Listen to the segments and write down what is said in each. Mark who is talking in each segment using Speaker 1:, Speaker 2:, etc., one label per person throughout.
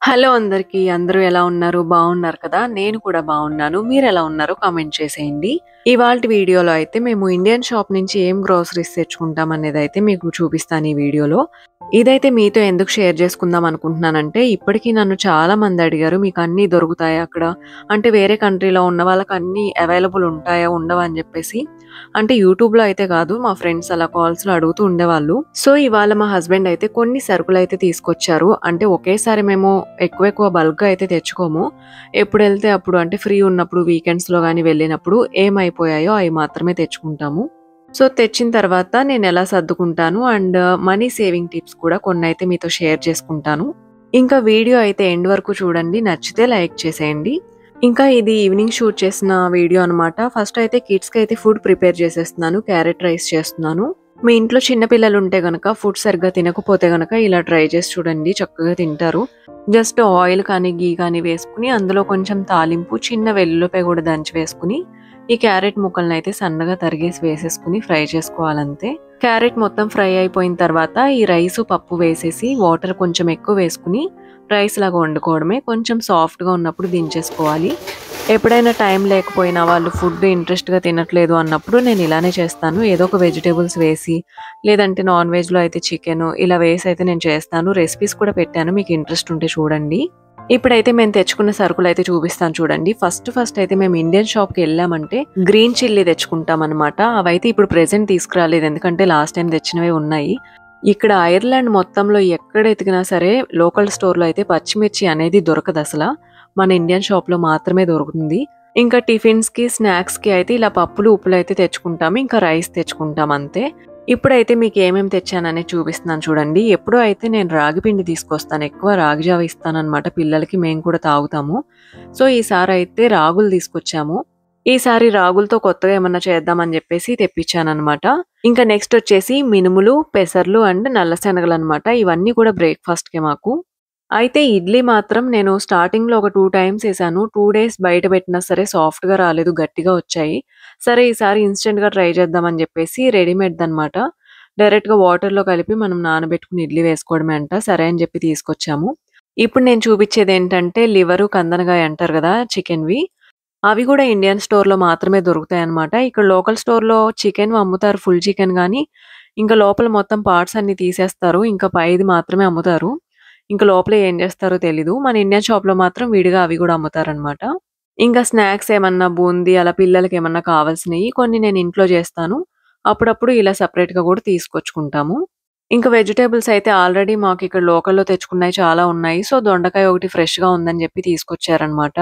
Speaker 1: Hello అందరికీ. అందరూ ఎలా ఉన్నారు? బాగున్నారు కదా! నేను కూడా బాగున్నాను. మీరెలా ఉన్నారో కామెంట్ చేసేయండి. ఇవాల్టి వీడియోలో అయితే మేము ఇండియన్ షాప్ నుంచి ఏం గ్రోసరీస్ తెచ్చుకుంటాం అనేదైతే మీకు చూపిస్తాను ఈ వీడియోలో. ఇదైతే మీతో ఎందుకు షేర్ చేసుకుందాం అనుకుంటున్నానంటే, ఇప్పటికి నన్ను చాలా మంది అడిగారు, "మీకు అన్నీ దొరుకుతాయా అక్కడ? అంటే వేరే కంట్రీలో ఉన్న వాళ్ళకి అన్నీ అవైలబుల్ ఉంటాయా? ఉండవా?" అని చెప్పేసి. అంటే యూట్యూబ్‌లో అయితే కాదు, మా ఫ్రెండ్స్ అలా కాల్స్‌లో అడుగుతూ ఉండేవాళ్ళు. సో, ఇవాళ మా హస్బెండ్ అయితే కొన్ని సరుకులైతే తీసుకొచ్చారు. అంటే ఒకేసారి మేము ఎక్కువ బల్క్‌గా అయితే తెచ్చుకోము. ఎప్పుడెళ్తే అప్పుడు అంటే ఫ్రీ ఉన్నప్పుడు వీకెండ్స్‌లో గాని వెళ్ళినప్పుడు ఏమైపోయాయో అయి మాత్రమే తెచ్చుకుంటాము. సో, తెచ్చిన తర్వాత నేనెలా సర్దుకుంటాను అండ్ మనీ సేవింగ్ టిప్స్ కూడా కొన్నైతే మీతో షేర్ చేసుకుంటాను. ఇంకా వీడియో అయితే ఎండ్ వరకు చూడండి. నచ్చితే లైక్ చేసేయండి. ఇంకా ఇది ఈవినింగ్ షూట్ చేసిన వీడియో అనమాట. ఫస్ట్ అయితే కిడ్స్‌కైతే ఫుడ్ ప్రిపేర్ చేసేస్తున్నాను. క్యారట్ రైస్ చేస్తున్నాను. మీ ఇంట్లో చిన్న పిల్లలుంటే గనక ఫుడ్ సరిగ్గా తినకపోతే గనక ఇలా ట్రై చేసి చూడండి. చక్కగా తింటారు. జస్ట్ ఆయిల్ కానీ, ఘీ కానీ వేసుకొని అందులో కొంచెం తాలింపు, చిన్న వెల్లుల్లిపాయ కూడా దంచి వేసుకొని ఈ క్యారెట్ ముక్కలనైతే సన్నగా తరిగేసి వేసేసుకొని ఫ్రై చేసుకోవాలంతే. క్యారెట్ మొత్తం ఫ్రై అయిపోయిన తర్వాత ఈ రైసు, పప్పు వేసేసి వాటర్ కొంచెం ఎక్కువ వేసుకొని రైస్ లాగా వండుకోవడమే. కొంచెం సాఫ్ట్‌గా ఉన్నప్పుడు దించేసుకోవాలి. ఎప్పుడైనా టైం లేకపోయినా వాళ్ళు ఫుడ్ ఇంట్రెస్ట్‌గా తినట్లేదు అన్నప్పుడు నేను ఇలానే చేస్తాను. ఏదో ఒక వెజిటబుల్స్ వేసి, లేదంటే నాన్ వెజ్‌లో అయితే చికెను ఇలా వేసి అయితే నేను చేస్తాను. రెసిపీస్ కూడా పెట్టాను. మీకు ఇంట్రెస్ట్ ఉంటే చూడండి. ఇప్పుడైతే మేము తెచ్చుకున్న సరుకులైతే చూపిస్తాను చూడండి. ఫస్ట్ అయితే మేము ఇండియన్ షాప్‌కెళ్ళామంటే గ్రీన్ చిల్లీ తెచ్చుకుంటామనమాట. అవైతే ఇప్పుడు ప్రెజెంట్ తీసుకురాలేదు. ఎందుకంటే లాస్ట్ టైమ్ తెచ్చినవే ఉన్నాయి. ఇక్కడ ఐర్లాండ్ మొత్తంలో ఎక్కడ ఎతికినా సరే లోకల్ స్టోర్‌లో అయితే పచ్చిమిర్చి అనేది దొరకదసల. మన ఇండియన్ షాప్‌లో మాత్రమే దొరుకుతుంది. ఇంకా టిఫిన్స్‌కి, స్నాక్స్‌కి అయితే ఇలా పప్పులు, ఉప్పులైతే తెచ్చుకుంటాము. ఇంకా రైస్ తెచ్చుకుంటాం అంతే. ఇప్పుడైతే మీకు ఏమేమి తెచ్చాననేది చూపిస్తున్నాను చూడండి. ఎప్పుడో అయితే నేను రాగి పిండి తీసుకొస్తాను. ఎక్కువ రాగి జావ ఇస్తాననమాట పిల్లలకి. మేము కూడా తాగుతాము. సో, ఈసారైతే రాగులు తీసుకొచ్చాము. ఈసారి రాగులతో కొత్తగా ఏమన్నా చేద్దామని జెప్పేసి తెప్పించాననమాట. ఇంకా నెక్స్ట్ వచ్చేసి మినుములు, పెసర్లు అండ్ నల్ల శనగలనమాట. ఇవన్నీ కూడా బ్రేక్‌ఫాస్ట్‌కే మాకు. అయితే ఇడ్లీ మాత్రం నేను స్టార్టింగ్‌లో ఒక 2 టైమ్స్ ఏసాను. 2 డేస్ బయట పెట్టినా సరే సాఫ్ట్‌గా రాలేదు. గట్టిగా వచ్చాయి. సరే ఈసారి ఇన్‌స్టంట్‌గా ట్రై చేద్దామని జెప్పేసి రెడీమేడ్‌దనమాట. డైరెక్ట్‌గా వాటర్‌లో కలిపి మనం నానబెట్టుకొని ఇడ్లీ వేసుకోవడమే అంట. సరే అని జెప్పి తీసుకొచ్చాము. ఇప్పుడు నేను చూపిచ్చేదేంటంటే లివరు, కందనగాయ అంటారు గదా! చికెన్‌వి. అవి గూడా ఇండియన్ స్టోర్‌లో మాత్రమే దొరుకుతాయన్నమాట. ఇక్కడ లోకల్ స్టోర్‌లో చికెను అమ్ముతారు, ఫుల్ చికెన్ గానీ, ఇంకా లోపల మొత్తం పార్ట్స్ అన్నీ తీసేస్తారు. ఇంకా పైది మాత్రమే అమ్ముతారు. ఇంక లోపల ఏం జేస్తారో తెలీదు. మన ఇండియన్ షాప్‌లో మాత్రం విడిగా అవి గూడా అమ్ముతారనమాట. ఇంకా స్నాక్స్ ఏమన్నా బూందీ అలా పిల్లలకేమన్నా కావాల్సినయి కొన్ని నేను ఇంట్లో జేస్తాను. అప్పుడప్పుడు ఇలా సెపరేట్‌గా గూడా తీసుకొచ్చుకుంటాము. ఇంకా వెజిటబుల్స్ అయితే ఆల్రెడీ మాకిక్కడ లోకల్‌లో తెచ్చుకున్నయి చాలా ఉన్నాయి. సో, దొండకాయ ఒకటి ఫ్రెష్‌గా ఉందని జెప్పి తీసుకొచ్చారనమాట.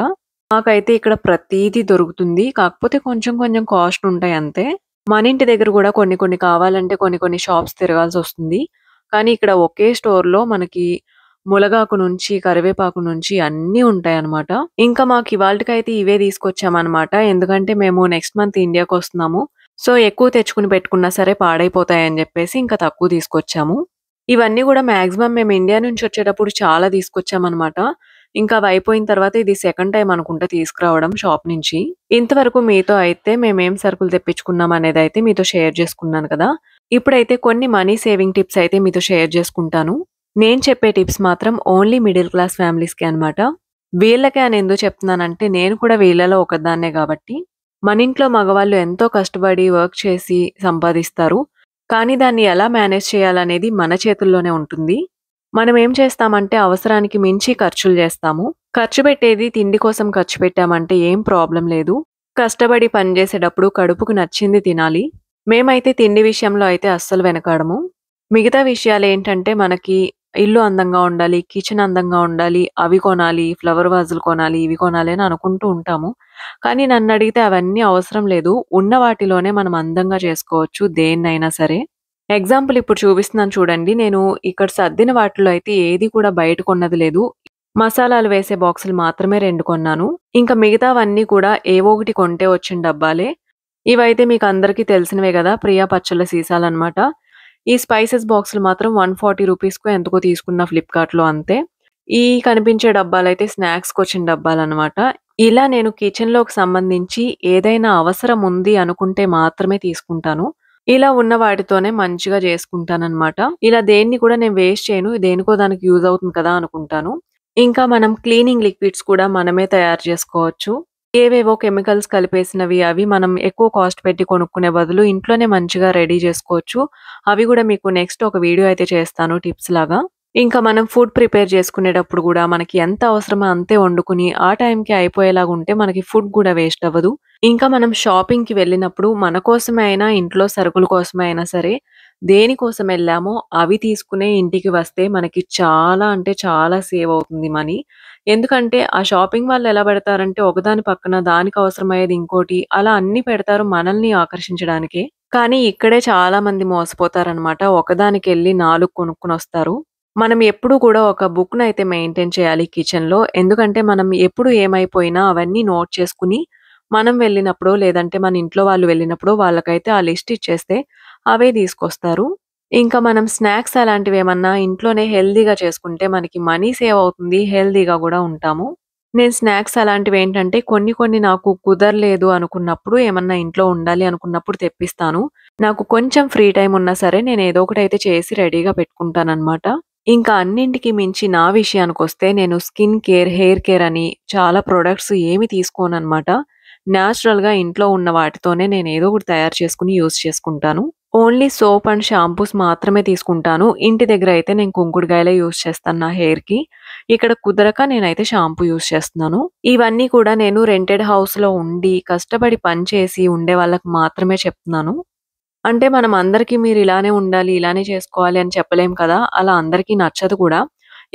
Speaker 1: మాకైతే ఇక్కడ ప్రతీదీ దొరుకుతుంది. కాకపోతే కొంచెం కొంచెం కాస్ట్ ఉంటాయి అంతే. మన ఇంటి దగ్గర గూడా కొన్ని కొన్ని కావాలంటే కొన్ని కొన్ని షాప్స్ తిరగాల్సొస్తుంది. కానీ ఇక్కడ ఒకే స్టోర్‌లో మనకి ములగాకు నుంచి, కరివేపాకు నుంచి అన్నీ ఉంటాయన్నమాట. ఇంకా మాకు ఇవాల్టికైతే ఇవే తీసుకొచ్చామన్నమాట. ఎందుకంటే మేము నెక్స్ట్ మంత్ ఇండియాకొస్తున్నాము. సో, ఎక్కువ తెచ్చుకొని పెట్టుకున్నా సరే పాడైపోతాయని జెప్పేసి ఇంకా తక్కువ తీసుకొచ్చాము. ఇవన్నీ గూడా మాక్సిమం మేము ఇండియా నుంచి వచ్చేటప్పుడు చాలా తీసుకొచ్చామన్నమాట. ఇంకా అవయిపోయిన తర్వాత ఇది సెకండ్ టైమ్ అనుకుంటా తీసుకురావడం షాప్ నుంచి. ఇంతవరకు మీతో అయితే మేమేం సరుకులు తెప్పించుకున్నాం అనేదైతే మీతో షేర్ చేసుకున్నాను కదా! ఇప్పుడైతే కొన్ని మనీ సేవింగ్ టిప్స్ అయితే మీతో షేర్ చేసుకుంటాను. నేను చెప్పే టిప్స్ మాత్రం ఓన్లీ మిడిల్ క్లాస్ ఫ్యామిలీస్‌కే అన్నమాట. వీళ్ళకే అని ఎందుకు చెప్తున్నానంటే నేను కూడా వీళ్ళలో ఒకదాన్నే గాబట్టి. మనింట్లో మగవాళ్ళు ఎంతో కష్టపడి వర్క్ చేసి సంపాదిస్తారు. కానీ దాన్ని ఎలా మేనేజ్ చేయాలనేది మన చేతుల్లోనే ఉంటుంది. మనమేం చేస్తామంటే అవసరానికి మించి ఖర్చులు జేస్తాము. ఖర్చు పెట్టేది తిండి కోసం ఖర్చు పెట్టామంటే ఏం ప్రాబ్లమ్ లేదు. కష్టపడి పని జేసేటప్పుడు కడుపుకు నచ్చింది తినాలి. మేమైతే తిండి విషయంలో అయితే అస్సలు వెనకాడము. మిగతా విషయాలేంటంటే మనకి ఇల్లు అందంగా ఉండాలి, కిచెన్ అందంగా ఉండాలి, అవి కొనాలి, ఫ్లవర్ వాజులు కొనాలి, ఇవి కొనాలి అని అనుకుంటూ ఉంటాము. కానీ నన్నడిగితే అవన్నీ అవసరం లేదు. ఉన్న వాటిలోనే మనం అందంగా చేసుకోవచ్చు దేన్నైనా సరే. ఎగ్జాంపుల్ ఇప్పుడు చూపిస్తున్నాను చూడండి. నేను ఇక్కడ సర్దిన వాటిలో అయితే ఏది కూడా బయట కొన్నది లేదు. మసాలాలు వేసే బాక్సులు మాత్రమే 2 కొన్నాను. ఇంకా మిగతావన్నీ కూడా ఏవో ఒకటి కొంటే వచ్చిన డబ్బాలే. ఇవైతే మీకందరికీ తెలిసినవే గదా! ప్రియా పచ్చళ్ళ సీసాలనమాట. ఈ స్పైసెస్ బాక్సులు మాత్రం 140 రూపీస్‌కో ఎంతకో తీసుకున్న ఫ్లిప్‌కార్ట్‌లో అంతే. ఈ కనిపించే డబ్బాలైతే స్నాక్స్‌కొచ్చిన డబ్బాలనమాట. ఇలా నేను కిచెన్‌లోకి సంబంధించి ఏదైనా అవసరం ఉంది అనుకుంటే మాత్రమే తీసుకుంటాను. ఇలా ఉన్న వాటితోనే మంచిగా జేసుకుంటాననమాట. ఇలా దేన్ని కూడా నేను వేస్ట్ చేయను. దేనికో దానికి యూజ్ అవుతుంది కదా అనుకుంటాను. ఇంకా మనం క్లీనింగ్ లిక్విడ్స్ కూడా మనమే తయారు చేసుకోవచ్చు. ఏవేవో కెమికల్స్ కలిపేసినవి అవి మనం ఎక్కువ కాస్ట్ పెట్టి కొనుక్కునే బదులు ఇంట్లోనే మంచిగా రెడీ చేసుకోవచ్చు. అవి గూడా మీకు నెక్స్ట్ ఒక వీడియో అయితే చేస్తాను టిప్స్ లాగా. ఇంకా మనం ఫుడ్ ప్రిపేర్ చేసుకునేటప్పుడు గూడా మనకి ఎంత అవసరమో అంతే వండుకుని, ఆ టైంకి అయిపోయేలాగా ఉంటే మనకి ఫుడ్ గూడా వేస్ట్ అవ్వదు. ఇంకా మనం షాపింగ్‌కి వెళ్ళినప్పుడు మన కోసమే అయినా, ఇంట్లో సరుకుల కోసమే అయినా సరే, దేనికోసం ఎళ్ళామో అవి తీసుకునే ఇంటికి వస్తే మనకి చాలా అంటే చాలా సేవ్ అవుతుంది మనీ. ఎందుకంటే ఆ షాపింగ్ వాళ్ళు ఎలా పెడతారంటే ఒకదాని పక్కన దానికి అవసరమయ్యేది ఇంకోటి అలా అన్నీ పెడతారు మనల్ని ఆకర్షించడానికే. కానీ ఇక్కడే చాలా మంది మోసపోతారనమాట. ఒకదానికెళ్ళి 4 కొనుక్కొనొస్తారు. మనం ఎప్పుడూ కూడా ఒక బుక్‌నయితే మెయింటైన్ చేయాలి కిచెన్‌లో. ఎందుకంటే మనం ఎప్పుడు ఏమైపోయినా అవన్నీ నోట్ చేసుకొని, మనం వెళ్ళినప్పుడో లేదంటే మన ఇంట్లో వాళ్ళు వెళ్ళినప్పుడో వాళ్ళకైతే ఆ లిస్ట్ ఇచ్చేస్తే అవే తీసుకొస్తారు. ఇంకా మనం స్నాక్స్ అలాంటివేమన్నా ఇంట్లోనే హెల్తీగా చేసుకుంటే మనకి మనీ సేవ్ అవుతుంది. హెల్తీగా గూడా ఉంటాము. నేను స్నాక్స్ అలాంటివేంటంటే కొన్ని కొన్ని నాకు కుదరలేదు అనుకున్నప్పుడు ఏమన్నా ఇంట్లో ఉండాలి అనుకున్నప్పుడు తెప్పిస్తాను. నాకు కొంచెం ఫ్రీ టైమ్ ఉన్నా సరే నేను ఏదో ఒకటైతే చేసి రెడీగా పెట్టుకుంటాననమాట. ఇంకా అన్నింటికి మించి నా విషయానికొస్తే నేను స్కిన్ కేర్, హెయిర్ కేర్ అని చాలా ప్రొడక్ట్స్ ఏమి తీసుకోననమాట. నేచురల్‌గా ఇంట్లో ఉన్న వాటితోనే నేను ఏదో ఒకటి తయారు చేసుకొని యూజ్ చేసుకుంటాను. ఓన్లీ సోప్ అండ్ షాంపూస్ మాత్రమే తీసుకుంటాను. ఇంటి దగ్గర అయితే నేను కుంకుడుగాయలే యూజ్ చేస్తాను నా హెయిర్‌కి. ఇక్కడ కుదరక నేనైతే షాంపూ యూజ్ చేస్తున్నాను. ఇవన్నీ కూడా నేను రెంటెడ్ హౌస్‌లో ఉండి కష్టపడి పని చేసి ఉండే వాళ్ళకి మాత్రమే చెప్తున్నాను. అంటే మనం అందరికీ మీరిలానే ఉండాలి, ఇలానే చేసుకోవాలి అని చెప్పలేం కదా! అలా అందరికీ నచ్చదు కూడా.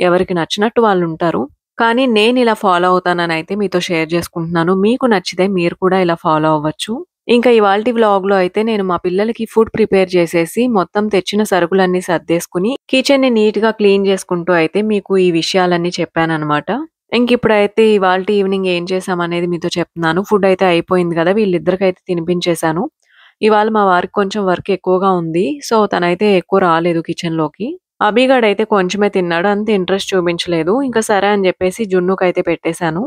Speaker 1: ఎవరికి నచ్చినట్టు వాళ్ళుంటారు. కానీ నేనిలా ఫాలో అవుతాననైతే మీతో షేర్ చేసుకుంటున్నాను. మీకు నచ్చితే మీరు కూడా ఇలా ఫాలో అవ్వచ్చు. ఇంకా ఇవాల్టి వ్లాగ్‌లో అయితే నేను మా పిల్లలకి ఫుడ్ ప్రిపేర్ చేసేసి మొత్తం తెచ్చిన సరుకులన్నీ సర్దేసుకొని కిచెన్‌ని నీట్‌గా క్లీన్ చేసుకుంటూ అయితే మీకు ఈ విషయాలన్నీ చెప్పాననమాట. ఇంకిప్పుడైతే ఇవాల్టి ఈవినింగ్ ఏం చేశామనేది మీతో చెప్తున్నాను. ఫుడ్ అయితే అయిపోయింది గదా! వీళ్ళిద్దరికైతే తినిపించేశాను. ఇవాళ మా వారికి కొంచెం వర్క్ ఎక్కువగా ఉంది. సో, తనైతే ఎక్కువ రాలేదు కిచెన్‌లోకి. అభిగాడైతే కొంచెమే తిన్నాడు. అంత ఇంట్రెస్ట్ చూపించలేదు. ఇంక సరే అని జెప్పేసి జున్నుకైతే పెట్టేశాను.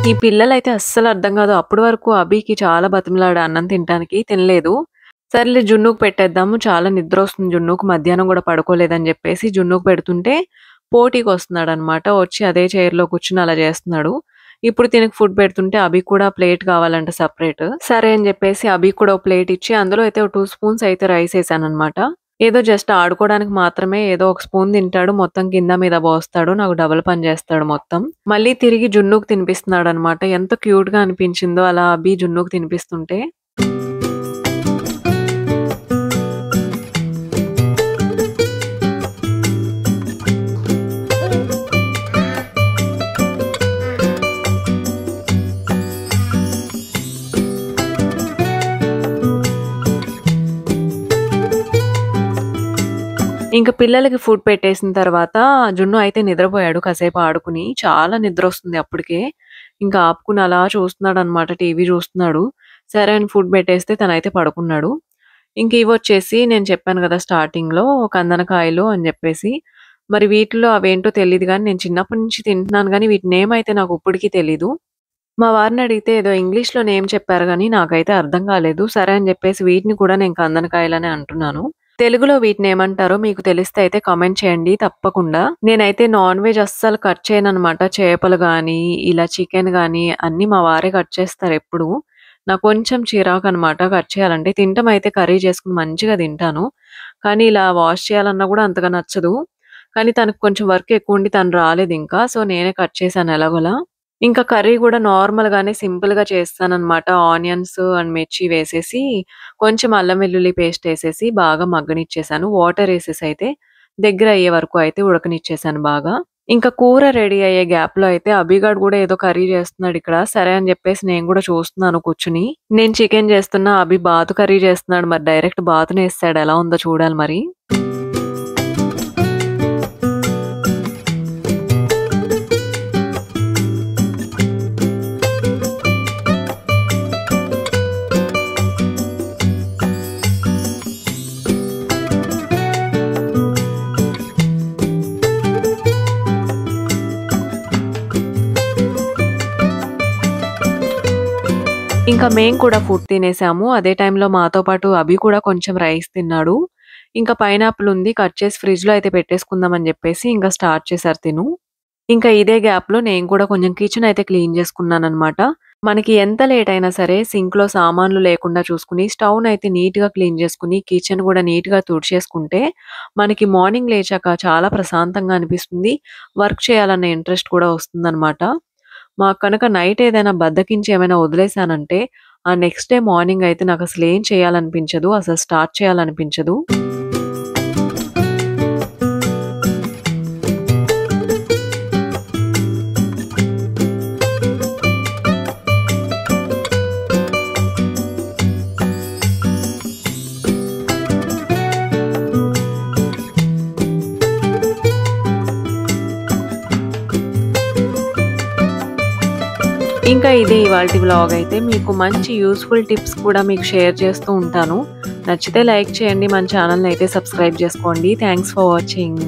Speaker 1: ఈ పిల్లలైతే అస్సలు అర్థం గాదు. అప్పటి వరకు అభికి చాలా బతిమిలాడా అన్నం తినటానికి. తినలేదు. సర్లే జున్నుకు పెట్టేద్దాము. చాలా నిద్రొస్తుంది జున్నుకు. మధ్యాహ్నం గూడా పడుకోలేదని జెప్పేసి జున్నుకు పెడుతుంటే పోటీకొస్తున్నాడనమాట. వచ్చి అదే చైర్‌లో కూర్చొని అలా జేస్తున్నాడు. ఇప్పుడు తినకు ఫుడ్ పెడుతుంటే అభికి కూడా ప్లేట్ కావాలంట సెపరేట్. సరే అని జెప్పేసి అభికి కూడా ఒక ప్లేట్ ఇచ్చి అందులో అయితే ఒక 2 స్పూన్స్ అయితే రైస్ ఏసాననమాట. ఏదో జస్ట్ ఆడుకోవడానికి మాత్రమే ఏదో ఒక స్పూన్ తింటాడు. మొత్తం కింద మీద బోస్తాడు. నాకు డబుల్ పని జేస్తాడు మొత్తం. మళ్ళీ తిరిగి జున్నుకు తినిపిస్తున్నాడనమాట. ఎంత క్యూట్‌గా అనిపించిందో అలా అభి జున్నుకు తినిపిస్తుంటే. ఇంక పిల్లలకి ఫుడ్ పెట్టేసిన తర్వాత జున్ను అయితే నిద్రపోయాడు కాసేపు ఆడుకుని. చాలా నిద్రొస్తుంది అప్పటికే. ఇంకా ఆపుకుని అలా చూస్తున్నాడనమాట. టీవీ చూస్తున్నాడు. సరే అని ఫుడ్ పెట్టేస్తే తనైతే పడుకున్నాడు. ఇంక ఇవొచ్చేసి నేను చెప్పాను గదా! స్టార్టింగ్‌లో కందనకాయలు అని జెప్పేసి. మరి వీటిలో అవేంటో తెలీదు గానీ నేను చిన్నప్పటి నుంచి తింటున్నాను గానీ వీటి నేమ్ అయితే నాకు ఇప్పటికి తెలీదు. మా వారినడిగితే ఏదో ఇంగ్లీష్‌లో నేమ్ చెప్పారు గానీ నాకైతే అర్థం కాలేదు. సరే అని జెప్పేసి వీటిని కూడా నేను కందనకాయలనే అంటున్నాను. తెలుగులో వీటినేమంటారో మీకు తెలిస్తే అయితే కామెంట్ చేయండి తప్పకుండా. నేనైతే నాన్ వెజ్ అస్సలు కట్ చేయననమాట. చేపలు గానీ, ఇలా చికెన్ గానీ అన్నీ మా వారే కట్ చేస్తారెప్పుడు. నాకు కొంచెం చిరాకనమాట కట్ చేయాలంటే. తింటమైతే కర్రీ చేసుకొని మంచిగా తింటాను. కానీ ఇలా వాష్ చేయాలన్నా గూడా అంతగా నచ్చదు. కానీ తనకు కొంచెం వర్క్ ఎక్కువుండి తను రాలేదింకా. సో, నేనే కట్ చేశాను ఎలాగోలా. ఇంకా కర్రీ గూడా నార్మల్‌గానే సింపుల్‌గా చేస్తాననమాట. ఆనియన్స్ అండ్ మిర్చి వేసేసి, కొంచెం అల్లం వెల్లుల్లి పేస్ట్ ఏసేసి బాగా మగ్గనిచ్చేసాను. వాటర్ ఏసేసి అయితే దగ్గరయ్యే వరకు అయితే ఉడకనిచ్చేసాను బాగా. ఇంకా కూర రెడీ అయ్యే గ్యాప్‌లో అయితే అభిగాడు గూడా ఏదో కర్రీ చేస్తున్నాడిక్కడ. సరే అని జెప్పేసి నేను గూడా చూస్తున్నాను కూర్చొని. నేను చికెన్ చేస్తున్నా, అభి బాతు కర్రీ చేస్తున్నాడు. మరి డైరెక్ట్ బాతునేసేసాడు. ఎలా ఉందో చూడాలి మరి. ఇంకా మేము కూడా ఫుడ్ తినేసాము. అదే టైంలో మాతో పాటు అభి కూడా కొంచెం రైస్ తిన్నాడు. ఇంకా పైనాపిల్ ఉంది కట్ చేసి ఫ్రిడ్జ్‌లో అయితే పెట్టేసుకుందాం అని చెప్పేసి ఇంకా స్టార్ట్ చేశారు తిను. ఇంకా ఇదే గ్యాప్‌లో నేను కూడా కొంచెం కిచెన్ అయితే క్లీన్ చేసుకున్నాననమాట. మనకి ఎంత లేట్ అయినా సరే సింక్‌లో సామాన్లు లేకుండా చూసుకొని, స్టవ్‌నయితే నీట్‌గా క్లీన్ చేసుకొని, కిచెన్ కూడా నీట్‌గా తుడిచేసుకుంటే, మనకి మార్నింగ్ లేచాక చాలా ప్రశాంతంగా అనిపిస్తుంది. వర్క్ చేయాలన్న ఇంట్రెస్ట్ కూడా వస్తుందనమాట. మాకు కనుక నైట్ ఏదైనా బద్ధకించి ఏమైనా వదిలేసానంటే, ఆ నెక్స్ట్ డే మార్నింగ్ అయితే నాకసలేం చేయాలనిపించదు. అసలు స్టార్ట్ చేయాలనిపించదు. ఇంకా ఇది ఇవాల్టి వ్లాగ్ అయితే మీకు మంచి యూజ్‌ఫుల్ టిప్స్ కూడా మీకు షేర్ చేస్తూ ఉంటాను. నచ్చితే లైక్ చేయండి. మన ఛానెల్‌ని అయితే సబ్స్క్రైబ్ చేసుకోండి. Thanks for watching.